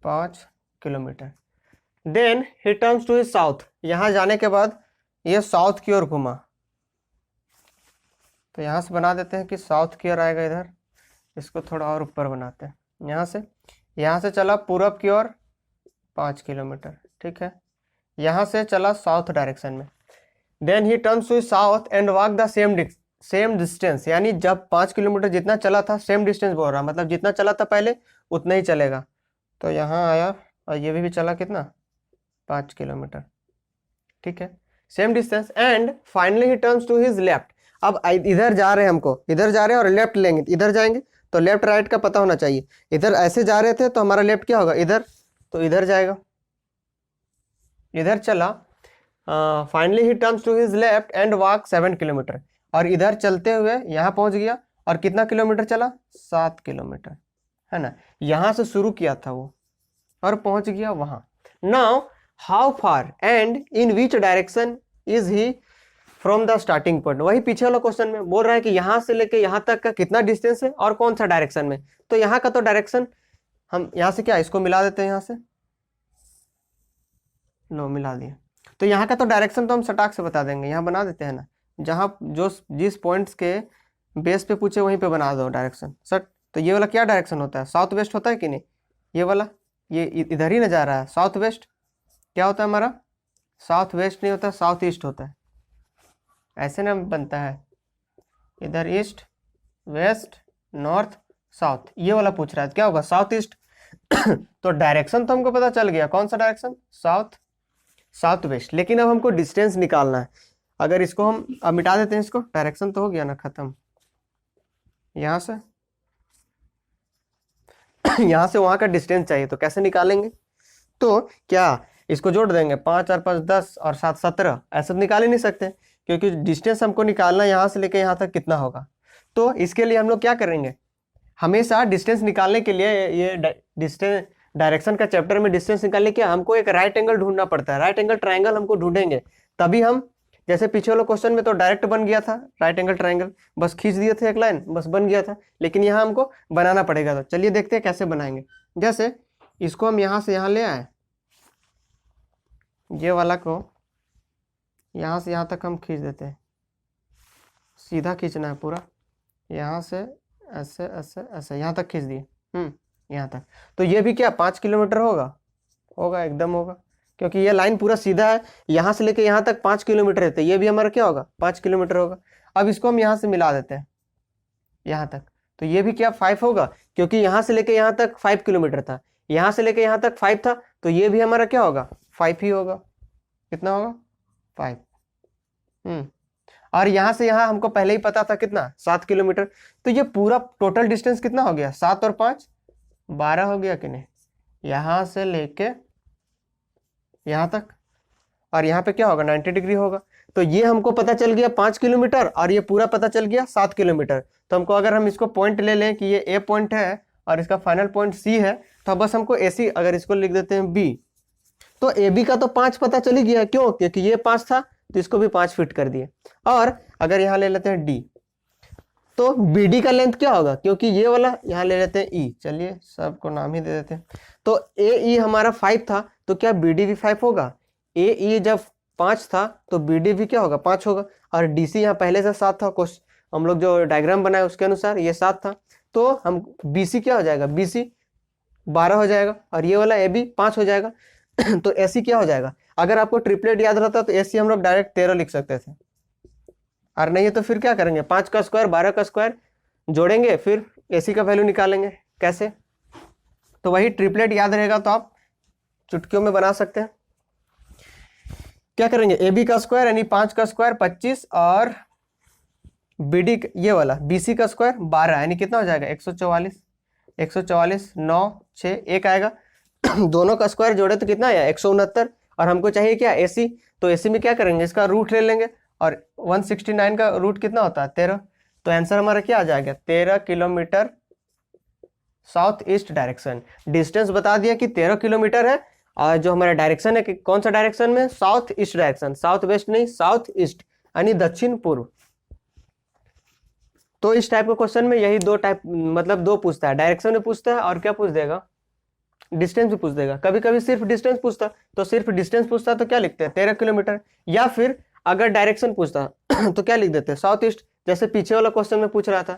5 kilometer. Then he turns to his south, यहाँ जाने के बाद ये साउथ की ओर घुमा। तो यहाँ से बना देते हैं कि साउथ की ओर आएगा इधर, इसको थोड़ा और ऊपर बनाते हैं। यहाँ से चला पूरब की ओर 5 किलोमीटर, ठीक है। यहाँ से चला साउथ डायरेक्शन में। Then he turns to south and walk the same distance, यानी जब 5 किलोमीटर जितना चला था सेम डिस्टेंस बोल रहा, मतलब जितना चला था पहले उतना ही चलेगा। तो यहाँ आया और ये भी चला कितना 5 किलोमीटर, ठीक है, same distance. And finally he turns to his left. अब इधर जा रहे हैं, हमको इधर जा रहे हैं और लेफ्ट लेंगे, इधर जाएंगे तो लेफ्ट राइट का पता होना चाहिए। इधर ऐसे जा रहे थे तो हमारा लेफ्ट क्या होगा इधर, तो इधर जाएगा, इधर चला। Finally he turns to his left and walk 7 kilometer, और इधर चलते हुए यहाँ पहुंच गया और कितना किलोमीटर चला 7 किलोमीटर, है ना। यहाँ से शुरू किया था वो और पहुंच गया वहां। Now how far and in which direction is he from the starting point. वही पीछे वाला क्वेश्चन में बोल रहा है कि यहाँ से लेके यहाँ तक का कितना डिस्टेंस है और कौन सा डायरेक्शन में। तो यहाँ का तो डायरेक्शन हम यहाँ से क्या इसको मिला देते हैं, यहाँ से लो मिला दिए। तो यहाँ का तो डायरेक्शन तो हम सटाक से बता देंगे, यहाँ बना देते हैं ना, जहाँ जो जिस पॉइंट्स के बेस पे पूछे वहीं पे बना दो डायरेक्शन सट। तो ये वाला क्या डायरेक्शन होता है, साउथ वेस्ट होता है कि नहीं, ये वाला ये इधर ही न जा रहा है, साउथ वेस्ट क्या होता है हमारा, साउथ वेस्ट नहीं होता, साउथ ईस्ट होता है, ऐसे ना बनता है, इधर ईस्ट वेस्ट नॉर्थ साउथ, ये वाला पूछ रहा है क्या होगा साउथ ईस्ट। तो डायरेक्शन तो हमको पता चल गया, कौन सा डायरेक्शन साउथ वेस्ट। लेकिन अब हमको डिस्टेंस निकालना है। अगर इसको हम अब मिटा देते हैं, इसको डायरेक्शन तो हो गया ना खत्म। यहाँ से यहाँ से वहाँ का डिस्टेंस चाहिए, तो कैसे निकालेंगे, तो क्या इसको जोड़ देंगे, 5 और 5 10 और 7 17, ऐसा तो निकाल ही नहीं सकते क्योंकि डिस्टेंस हमको निकालना यहाँ से लेके यहाँ तक कितना होगा। तो इसके लिए हम लोग क्या करेंगे, हमेशा डिस्टेंस निकालने के लिए, ये डिस्टेंस डायरेक्शन का चैप्टर में डिस्टेंस निकालने के हमको एक राइट एंगल ढूंढना पड़ता है। राइट एंगल ट्राइंगल हमको ढूंढेंगे तभी हम, जैसे पीछे वाले क्वेश्चन में तो डायरेक्ट बन गया था राइट एंगल ट्राइंगल, बस खींच दिए थे एक लाइन, बस बन गया था। लेकिन यहाँ हमको बनाना पड़ेगा। तो चलिए देखते हैं कैसे बनाएंगे। जैसे इसको हम यहाँ से यहाँ ले आए, ये वाला को यहाँ से यहाँ तक हम खींच देते हैं, सीधा खींचना है पूरा, यहाँ से ऐसे ऐसे ऐसे यहाँ तक खींच दिए, यहाँ तक। तो ये भी क्या 5 किलोमीटर होगा? होगा, एकदम होगा, क्योंकि ये लाइन पूरा सीधा है, यहाँ से लेके यहाँ तक 5 किलोमीटर है, तो ये भी हमारा क्या होगा 5 किलोमीटर होगा। अब इसको हम यहाँ से मिला देते हैं यहाँ तक, तो ये भी क्या 5 होगा, क्योंकि यहाँ से लेके यहाँ तक 5 किलोमीटर था, यहाँ से लेके यहाँ तक 5 था, तो ये भी हमारा क्या होगा 5 ही होगा। कितना होगा 5। और यहाँ से यहाँ हमको पहले ही पता था कितना 7 किलोमीटर, तो ये पूरा टोटल डिस्टेंस कितना हो गया 7 और 5 12 हो गया कि नहीं, यहाँ से लेके यहाँ तक, और यहाँ पे क्या होगा 90 डिग्री होगा। तो ये हमको पता चल गया 5 किलोमीटर और ये पूरा पता चल गया 7 किलोमीटर। तो हमको अगर हम इसको पॉइंट ले लें कि ये ए पॉइंट है और इसका फाइनल पॉइंट सी है, तो बस हमको ए सी, अगर इसको लिख देते हैं बी, तो ए बी का तो 5 पता चल ही गया, क्यों, क्योंकि ये 5 था तो इसको भी 5 फिट कर दिए। और अगर यहाँ ले लेते हैं डी, तो बी डी का लेंथ क्या होगा, क्योंकि ये वाला यहाँ ले लेते हैं ई, चलिए सबको नाम ही दे देते हैं। तो ए ई हमारा 5 था, तो क्या बी डी भी 5 होगा? ए ई जब 5 था तो बी डी भी क्या होगा 5 होगा। और डी सी यहाँ पहले से 7 था, कुछ हम लोग जो डायग्राम बनाए उसके अनुसार ये 7 था, तो हम बी सी क्या हो जाएगा, बी सी 12 हो जाएगा, और ये वाला ए बी 5 हो जाएगा। तो ए सी क्या हो जाएगा, अगर आपको ट्रिपलेट याद रहता तो ए सी हम लोग डायरेक्ट 13 लिख सकते थे, और नहीं है तो फिर क्या करेंगे 5 का स्क्वायर 12 का स्क्वायर जोड़ेंगे, फिर ए सी का वैल्यू निकालेंगे। कैसे? तो वही ट्रिपलेट याद रहेगा तो आप चुटकियों में बना सकते हैं। क्या करेंगे, ए बी का स्क्वायर यानी 5 का स्क्वायर 25, और बी डी ये वाला बी सी का स्क्वायर 12 यानी कितना हो जाएगा 144, 144 9 6 1 आएगा। दोनों का स्क्वायर जोड़े तो कितना आया 169, और हमको चाहिए क्या ए सी, तो ए सी में क्या करेंगे इसका रूट ले लेंगे, और 169 का रूट कितना होता है 13, तो आंसर हमारा क्या आ जाएगा 13 kilometre south east direction. Distance बता दिया कि 13 किलोमीटर है, और जो हमारा डायरेक्शन है कि कौन सा डायरेक्शन में, south east direction, south west नहीं साउथ ईस्ट यानी दक्षिण पूर्व। तो इस टाइप के क्वेश्चन में यही दो टाइप, मतलब दो पूछता है, डायरेक्शन में पूछता है और क्या पूछ देगा, डिस्टेंस भी पूछ देगा। कभी कभी सिर्फ डिस्टेंस पूछता, तो सिर्फ डिस्टेंस पूछता तो क्या लिखते हैं 13 किलोमीटर, या फिर अगर डायरेक्शन पूछता तो क्या लिख देते हैं साउथ ईस्ट, जैसे पीछे वाला क्वेश्चन में पूछ रहा था।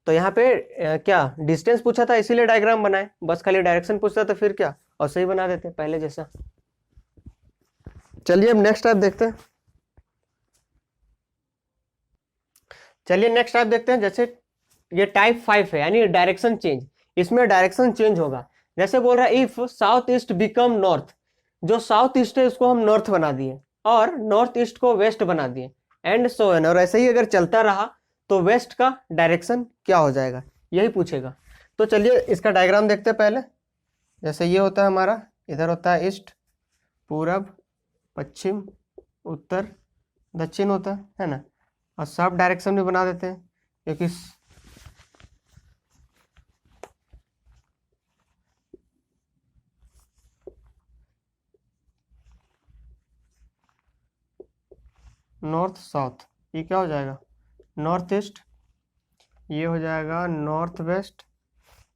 तो यहाँ पे क्या डिस्टेंस पूछा था इसीलिए डायग्राम बनाए, बस खाली डायरेक्शन पूछता तो फिर क्या और सही बना देते पहले जैसा। चलिए अब नेक्स्ट टाइप देखते हैं। चलिए नेक्स्ट टाइप देखते हैं। जैसे ये टाइप 5 है यानी डायरेक्शन चेंज, इसमें डायरेक्शन चेंज होगा। जैसे बोल रहा है if south east become north, जो साउथ ईस्ट है उसको हम नॉर्थ बना दिए और नॉर्थ ईस्ट को वेस्ट बना दिए, एंड सो एन, और ऐसे ही अगर चलता रहा तो वेस्ट का डायरेक्शन क्या हो जाएगा, यही पूछेगा। तो चलिए इसका डायग्राम देखते हैं पहले। जैसे ये होता है हमारा, इधर होता है ईस्ट, पूरब, पश्चिम, उत्तर, दक्षिण होता है ना, और सब डायरेक्शन भी बना देते हैं क्योंकि नॉर्थ साउथ, ये क्या हो जाएगा नॉर्थ ईस्ट, ये हो जाएगा नॉर्थ वेस्ट,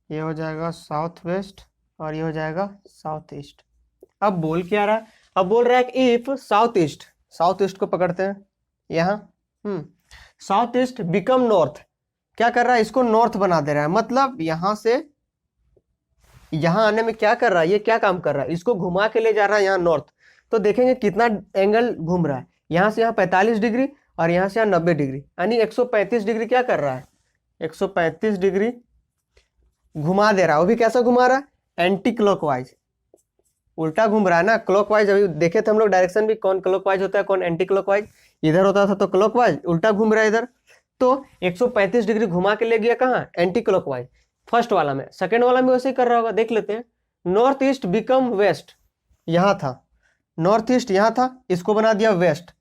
ये हो जाएगा साउथ वेस्ट, और ये हो जाएगा साउथ ईस्ट। अब बोल क्या रहा है, अब बोल रहा है कि if south east, south east को पकड़ते हैं यहाँ, साउथ ईस्ट बिकम नॉर्थ, क्या कर रहा है इसको नॉर्थ बना दे रहा है, मतलब यहां से यहां आने में क्या कर रहा है, ये क्या काम कर रहा है, इसको घुमा के ले जा रहा है यहाँ नॉर्थ। तो देखेंगे कितना एंगल घूम रहा है, यहाँ से यहाँ 45 डिग्री और यहाँ से यहाँ 90 डिग्री, यानी 135 डिग्री क्या कर रहा है 135 डिग्री घुमा दे रहा है। वो भी कैसा घुमा रहा है एंटी क्लॉकवाइज, उल्टा घूम रहा है ना, क्लॉकवाइज अभी देखे थे हम लोग डायरेक्शन भी, कौन क्लॉकवाइज होता है कौन एंटी क्लॉकवाइज, इधर होता था तो क्लॉकवाइज, उल्टा घूम रहा है इधर। तो 135 डिग्री घुमा के ले गया कहाँ एंटी क्लॉकवाइज, फर्स्ट वाला में। सेकेंड वाला में वैसे ही कर रहा होगा, देख लेते हैं। नॉर्थ ईस्ट बिकम वेस्ट, यहाँ था नॉर्थ ईस्ट, यहाँ था, इसको बना दिया वेस्ट,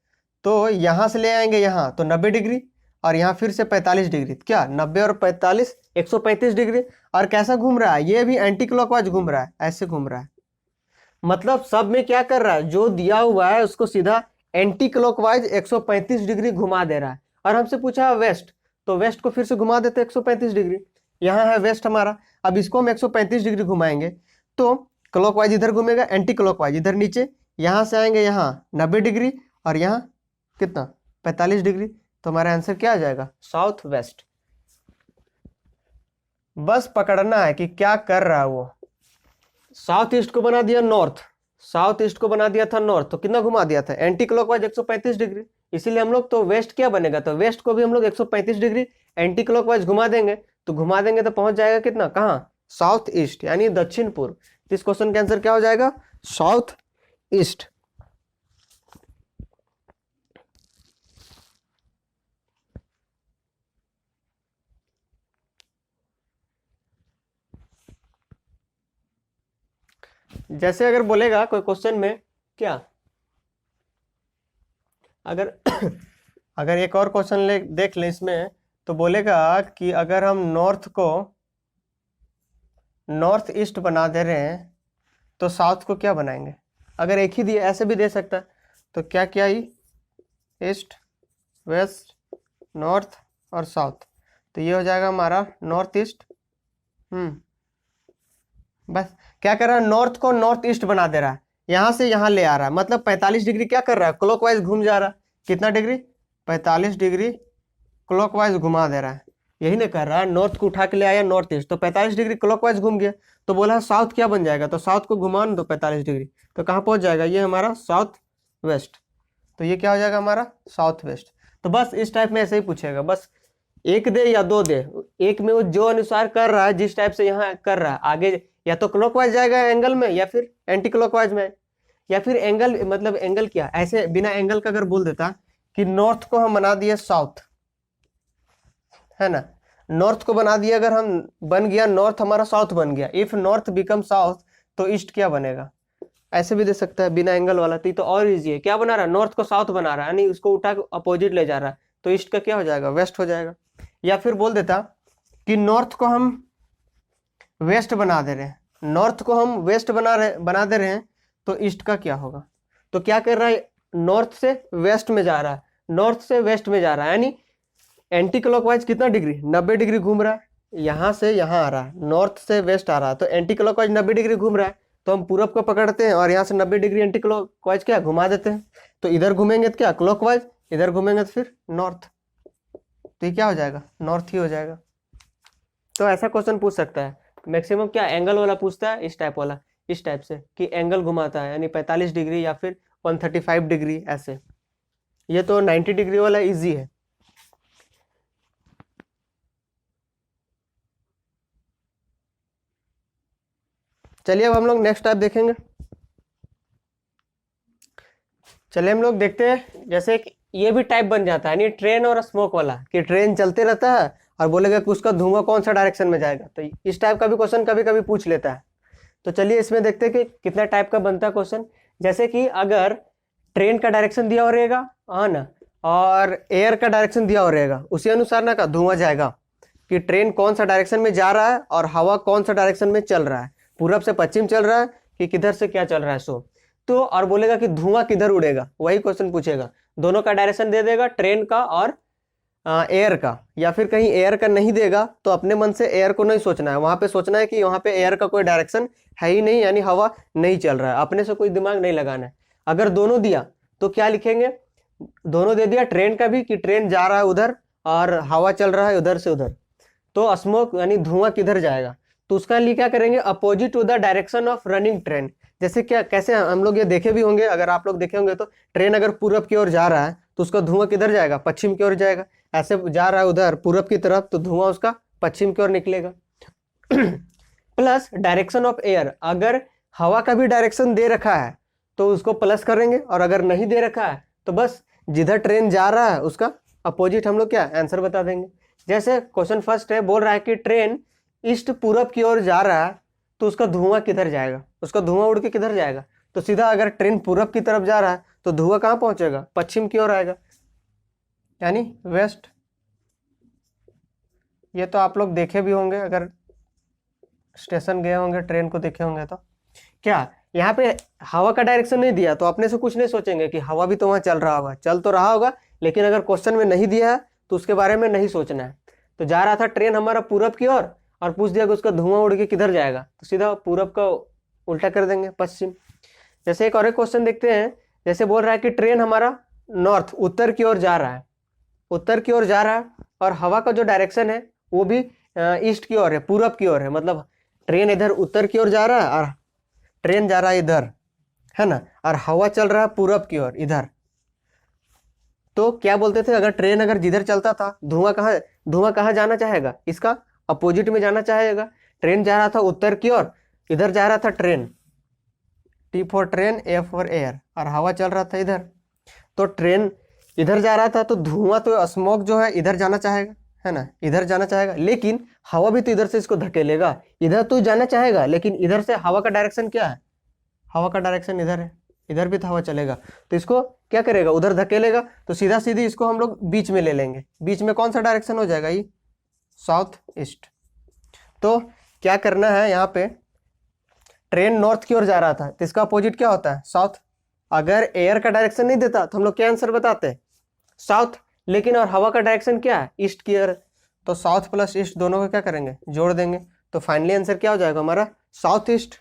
तो यहाँ से ले आएंगे यहाँ तो 90 डिग्री, और यहाँ फिर से 45 डिग्री, क्या 90 और 45 135 डिग्री। और कैसा घूम रहा है, ये भी एंटी क्लॉकवाइज घूम रहा है, ऐसे घूम रहा है। मतलब सब में क्या कर रहा है, जो दिया हुआ है उसको सीधा एंटी क्लॉकवाइज 135 डिग्री घुमा दे रहा है। और हमसे पूछा है वेस्ट, तो वेस्ट को फिर से घुमा देते 135 डिग्री। यहाँ है वेस्ट हमारा, अब इसको हम 135 डिग्री घुमाएंगे तो क्लॉकवाइज इधर घूमेगा, एंटी क्लॉकवाइज इधर नीचे, यहाँ से आएंगे यहाँ 90 डिग्री और यहाँ कितना 45 डिग्री। तो हमारा आंसर क्या आ जाएगा, साउथ वेस्ट। बस पकड़ना है कि क्या कर रहा है वो। साउथ ईस्ट को बना दिया नॉर्थ, साउथ ईस्ट को बना दिया था नॉर्थ, तो कितना घुमा दिया था एंटी क्लॉकवाइज 135 डिग्री। इसीलिए हम लोग तो वेस्ट क्या बनेगा, तो वेस्ट को भी हम लोग 135 डिग्री एंटी क्लॉकवाइज घुमा देंगे, तो घुमा देंगे तो पहुंच जाएगा कितना, कहाँ, साउथ ईस्ट यानी दक्षिण पूर्व। इस क्वेश्चन का आंसर क्या हो जाएगा, साउथ ईस्ट। जैसे अगर बोलेगा कोई क्वेश्चन में क्या, अगर अगर एक और क्वेश्चन ले देख लें इसमें, तो बोलेगा कि अगर हम नॉर्थ को नॉर्थ ईस्ट बना दे रहे हैं तो साउथ को क्या बनाएंगे। अगर एक ही दिए, ऐसे भी दे सकता है, तो क्या क्या ही ईस्ट वेस्ट नॉर्थ और साउथ, तो ये हो जाएगा हमारा नॉर्थ ईस्ट। बस क्या कर रहा है, नॉर्थ को नॉर्थ ईस्ट बना दे रहा है, यहां से यहां ले आ रहा है, मतलब 45 डिग्री क्या कर रहा है, क्लॉकवाइज घूम जा रहा है। कितना डिग्री, 45 डिग्री क्लॉकवाइज घुमा दे रहा है। यही ना कर रहा है, नॉर्थ को उठा के ले आया नॉर्थ ईस्ट, तो 45 डिग्री क्लॉकवाइज घूम गया। तो बोला साउथ क्या बन जाएगा, तो साउथ को घुमा दो 45 डिग्री, तो कहाँ पहुंच जाएगा, ये हमारा साउथ वेस्ट। तो ये क्या हो जाएगा हमारा साउथ वेस्ट। तो बस इस टाइप में ऐसे ही पूछेगा, बस एक दे या दो दे, एक में वो जो अनुसार कर रहा है, जिस टाइप से यहाँ कर रहा है, आगे या तो क्लॉकवाइज जाएगा एंगल में या फिर एंटी क्लॉकवाइज में, या फिर एंगल, मतलब एंगल क्या, ऐसे बिना एंगल का अगर बोल देता कि नॉर्थ को हम बना दिए साउथ, है ना, नॉर्थ को बना दिया, अगर हम बन गया नॉर्थ हमारा साउथ बन गया, इफ नॉर्थ बिकम साउथ तो ईस्ट क्या बनेगा, ऐसे भी दे सकता है बिना एंगल वाला। तो और इजी है, क्या बना रहा है, नॉर्थ को साउथ बना रहा है, यानी उसको उठा के अपोजिट ले जा रहा है, तो ईस्ट का क्या हो जाएगा, वेस्ट हो जाएगा। या फिर बोल देता कि नॉर्थ को हम वेस्ट बना दे रहे हैं, नॉर्थ को हम वेस्ट बना दे रहे हैं, तो ईस्ट का क्या होगा। तो क्या कर रहा है, नॉर्थ से वेस्ट में जा रहा है, नॉर्थ से वेस्ट में जा रहा है, यानी एंटी क्लॉकवाइज कितना डिग्री, 90 डिग्री घूम रहा है, यहां से यहां आ रहा है, नॉर्थ से वेस्ट आ रहा है, तो एंटी क्लॉकवाइज 90 डिग्री घूम रहा है, तो हम पूरब को पकड़ते हैं और यहाँ से 90 डिग्री एंटी क्लॉकवाइज क्या घुमा देते हैं। तो इधर घूमेंगे तो क्या क्लॉकवाइज, इधर घूमेंगे तो फिर नॉर्थ, तो ये क्या हो जाएगा, नॉर्थ ही हो जाएगा। तो ऐसा क्वेश्चन पूछ सकता है, मैक्सिमम क्या एंगल वाला पूछता है, इस टाइप वाला, इस टाइप से कि एंगल घुमाता है, यानी 45 डिग्री या फिर 135 डिग्री ऐसे। ये तो 90 डिग्री वाला इजी है। चलिए अब हम लोग नेक्स्ट टाइप देखेंगे। चलिए हम लोग देखते हैं, जैसे ये भी टाइप बन जाता है, यानी ट्रेन और स्मोक वाला, कि ट्रेन चलते रहता है और बोलेगा कि उसका धुआं कौन सा डायरेक्शन में जाएगा, तो इस टाइप का भी क्वेश्चन कभी कभी पूछ लेता है। तो चलिए इसमें देखते हैं कि कितना टाइप का बनता है क्वेश्चन। जैसे कि अगर ट्रेन का डायरेक्शन दिया हो रहेगा, हाँ ना, और एयर का डायरेक्शन दिया हो रहेगा, उसी अनुसार ना का धुआं जाएगा, कि ट्रेन कौन सा डायरेक्शन में जा रहा है और हवा कौन सा डायरेक्शन में चल रहा है, पूरब से पश्चिम चल रहा है कि किधर से क्या चल रहा है, सो तो और बोलेगा कि धुआं किधर उड़ेगा, वही क्वेश्चन पूछेगा। दोनों का डायरेक्शन दे देगा, ट्रेन का और एयर का, या फिर कहीं एयर का नहीं देगा तो अपने मन से एयर को नहीं सोचना है, वहां पे सोचना है कि वहां पे एयर का कोई डायरेक्शन है ही नहीं, यानी हवा नहीं चल रहा है, अपने से कोई दिमाग नहीं लगाना है। अगर दोनों दिया तो क्या लिखेंगे, दोनों दे दिया, ट्रेन का भी कि ट्रेन जा रहा है उधर और हवा चल रहा है उधर से उधर, तो स्मोक यानी धुआं किधर जाएगा, तो उसका लिए क्या करेंगे, opposite to the direction of running train. जैसे क्या, कैसे हम लोग ये देखे भी होंगे, अगर आप लोग देखे होंगे तो ट्रेन अगर पूरब की ओर जा रहा है तो उसका धुआं किधर जाएगा, पश्चिम की ओर जाएगा, ऐसे जा रहा है उधर पूरब की तरफ तो धुआं उसका पश्चिम की ओर निकलेगा। प्लस डायरेक्शन ऑफ एयर, अगर हवा का भी डायरेक्शन दे रखा है तो उसको प्लस करेंगे, और अगर नहीं दे रखा है तो बस जिधर ट्रेन जा रहा है उसका अपोजिट हम लोग क्या आंसर बता देंगे। जैसे क्वेश्चन फर्स्ट है, बोल रहा है कि ट्रेन ईस्ट पूरब की ओर जा रहा है, तो उसका धुआं किधर जाएगा, उसका धुआं उड़ के किधर जाएगा, तो सीधा अगर ट्रेन पूरब की तरफ जा रहा है तो धुआं कहाँ पहुंचेगा, पश्चिम की ओर आएगा, यानी वेस्ट। ये तो आप लोग देखे भी होंगे, अगर स्टेशन गए होंगे ट्रेन को देखे होंगे तो। क्या यहाँ पे हवा का डायरेक्शन नहीं दिया तो अपने से कुछ नहीं सोचेंगे कि हवा भी तो वहाँ चल रहा होगा, चल तो रहा होगा, लेकिन अगर क्वेश्चन में नहीं दिया है तो उसके बारे में नहीं सोचना है। तो जा रहा था ट्रेन हमारा पूरब की ओर और पूछ दिया कि उसका धुआं उड़ के किधर जाएगा, तो सीधा पूरब का उल्टा कर देंगे, पश्चिम। जैसे एक और एक क्वेश्चन देखते हैं, जैसे बोल रहा है कि ट्रेन हमारा नॉर्थ उत्तर की ओर जा रहा है, उत्तर की ओर जा रहा है और हवा का जो डायरेक्शन है वो भी ईस्ट की ओर है, पूरब की ओर है। मतलब ट्रेन इधर उत्तर की ओर जा रहा है और ट्रेन जा रहा है इधर, है ना, और हवा चल रहा है पूरब की ओर इधर। तो क्या बोलते थे, अगर ट्रेन अगर जिधर चलता था धुआं कहाँ जाना चाहेगा, इसका अपोजिट में जाना चाहेगा। ट्रेन जा रहा था उत्तर की ओर, इधर जा रहा था train, T for train, A for air, और हवा चल रहा था इधर। तो ट्रेन इधर जा रहा था तो धुआं तो स्मोक जो है इधर जाना चाहेगा, है ना, इधर जाना चाहेगा। लेकिन हवा भी तो इधर से इसको धकेलेगा, इधर तो जाना चाहेगा, लेकिन इधर से हवा का डायरेक्शन क्या है, हवा का डायरेक्शन इधर है, इधर भी तो हवा चलेगा, तो इसको क्या करेगा, उधर धकेलेगा। तो सीधा सीधी इसको हम लोग बीच में ले लेंगे। बीच में कौन सा डायरेक्शन हो जाएगा, ये साउथ ईस्ट। तो क्या करना है, यहाँ पे ट्रेन नॉर्थ की ओर जा रहा था तो इसका अपोजिट क्या होता है, साउथ। अगर एयर का डायरेक्शन नहीं देता तो हम लोग क्या आंसर बताते हैं, साउथ। लेकिन और हवा का डायरेक्शन क्या है, ईस्ट की ओर, तो साउथ प्लस ईस्ट दोनों को क्या करेंगे, जोड़ देंगे। तो फाइनली आंसर क्या हो जाएगा हमारा, साउथ ईस्ट।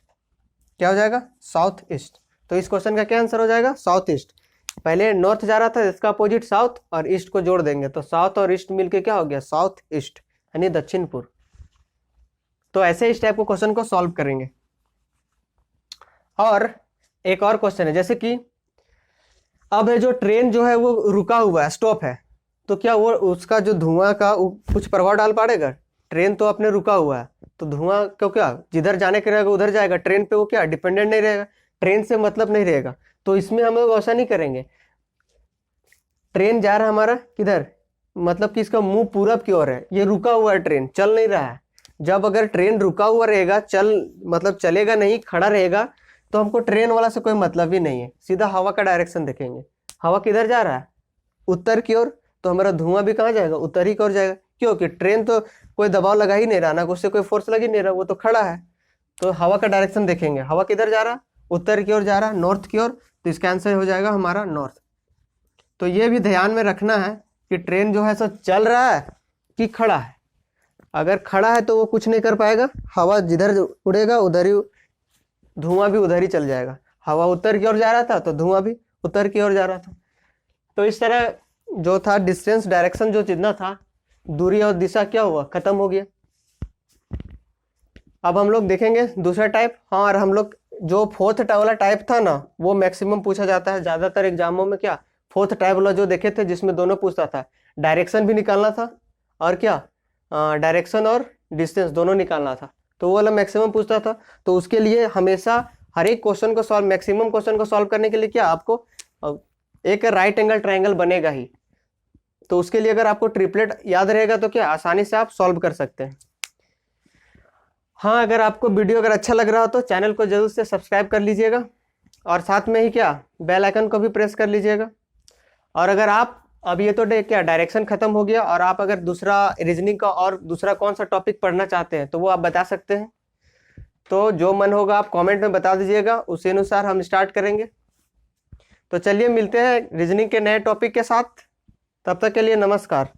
क्या हो जाएगा, साउथ ईस्ट। तो इस क्वेश्चन का क्या आंसर हो जाएगा, साउथ ईस्ट। पहले नॉर्थ जा रहा था, इसका अपोजिट साउथ, और ईस्ट को जोड़ देंगे तो साउथ और ईस्ट मिलके क्या हो गया, साउथ ईस्ट, यानी दक्षिण पूर्व। तो ऐसे इस टाइप को क्वेश्चन को सॉल्व करेंगे। और एक और क्वेश्चन है, जैसे कि अब है जो ट्रेन जो है वो रुका हुआ है, स्टॉप है, तो क्या वो उसका जो धुआं का कुछ प्रभाव डाल पाएगा। ट्रेन तो अपने रुका हुआ है तो धुआं क्यों, क्या जिधर जाने के रहेगा उधर जाएगा, ट्रेन पे वो क्या डिपेंडेंट नहीं रहेगा, ट्रेन से मतलब नहीं रहेगा। तो इसमें हम लोग ऐसा नहीं करेंगे। ट्रेन जा रहा है हमारा किधर, मतलब कि इसका मुंह पूरब की ओर है, ये रुका हुआ है, ट्रेन चल नहीं रहा है। जब अगर ट्रेन रुका हुआ रहेगा, मतलब चलेगा नहीं, खड़ा रहेगा, तो हमको ट्रेन वाला से कोई मतलब ही नहीं है। सीधा हवा का डायरेक्शन देखेंगे, हवा किधर जा रहा है, उत्तर की ओर, तो हमारा धुआं भी कहाँ जाएगा, उत्तर ही की ओर जाएगा। क्योंकि ट्रेन तो कोई दबाव लगा ही नहीं रहा ना, उससे कोई फोर्स लग ही नहीं रहा, वो तो खड़ा है। तो हवा का डायरेक्शन देखेंगे, हवा किधर जा रहा, उत्तर की ओर जा रहा, नॉर्थ की ओर, तो इसका आंसर हो जाएगा हमारा नॉर्थ। तो ये भी ध्यान में रखना है कि ट्रेन जो है सब चल रहा है कि खड़ा है। अगर खड़ा है तो वो कुछ नहीं कर पाएगा, हवा जिधर उड़ेगा उधर ही, धुआं भी उधर ही चल जाएगा। हवा उत्तर की ओर जा रहा था तो धुआं भी उत्तर की ओर जा रहा था। तो इस तरह जो था डिस्टेंस, डायरेक्शन जो जितना था, दूरी और दिशा क्या हुआ, खत्म हो गया। अब हम लोग देखेंगे दूसरा टाइप। हाँ, और हम लोग जो फोर्थ वाला टाइप था ना, वो मैक्सिमम पूछा जाता है ज्यादातर एग्जामों में। क्या फोर्थ टाइप वाला जो देखे थे, जिसमें दोनों पूछता था, डायरेक्शन भी निकालना था और क्या डायरेक्शन और डिस्टेंस दोनों निकालना था, तो वो वाला मैक्सिमम पूछता था। तो उसके लिए हमेशा हर एक क्वेश्चन को सॉल्व, मैक्सिमम क्वेश्चन को सॉल्व करने के लिए क्या आपको एक राइट एंगल ट्रायंगल बनेगा ही। तो उसके लिए अगर आपको ट्रिपलेट याद रहेगा तो क्या आसानी से आप सॉल्व कर सकते हैं। हाँ, अगर आपको वीडियो अगर अच्छा लग रहा हो तो चैनल को जरूर से सब्सक्राइब कर लीजिएगा और साथ में ही क्या बेल आइकन को भी प्रेस कर लीजिएगा। और अगर आप अब ये तो क्या डायरेक्शन खत्म हो गया, और आप अगर दूसरा रीजनिंग का और दूसरा कौन सा टॉपिक पढ़ना चाहते हैं तो वो आप बता सकते हैं। तो जो मन होगा आप कमेंट में बता दीजिएगा, उसी अनुसार हम स्टार्ट करेंगे। तो चलिए मिलते हैं रीजनिंग के नए टॉपिक के साथ, तब तक के लिए नमस्कार।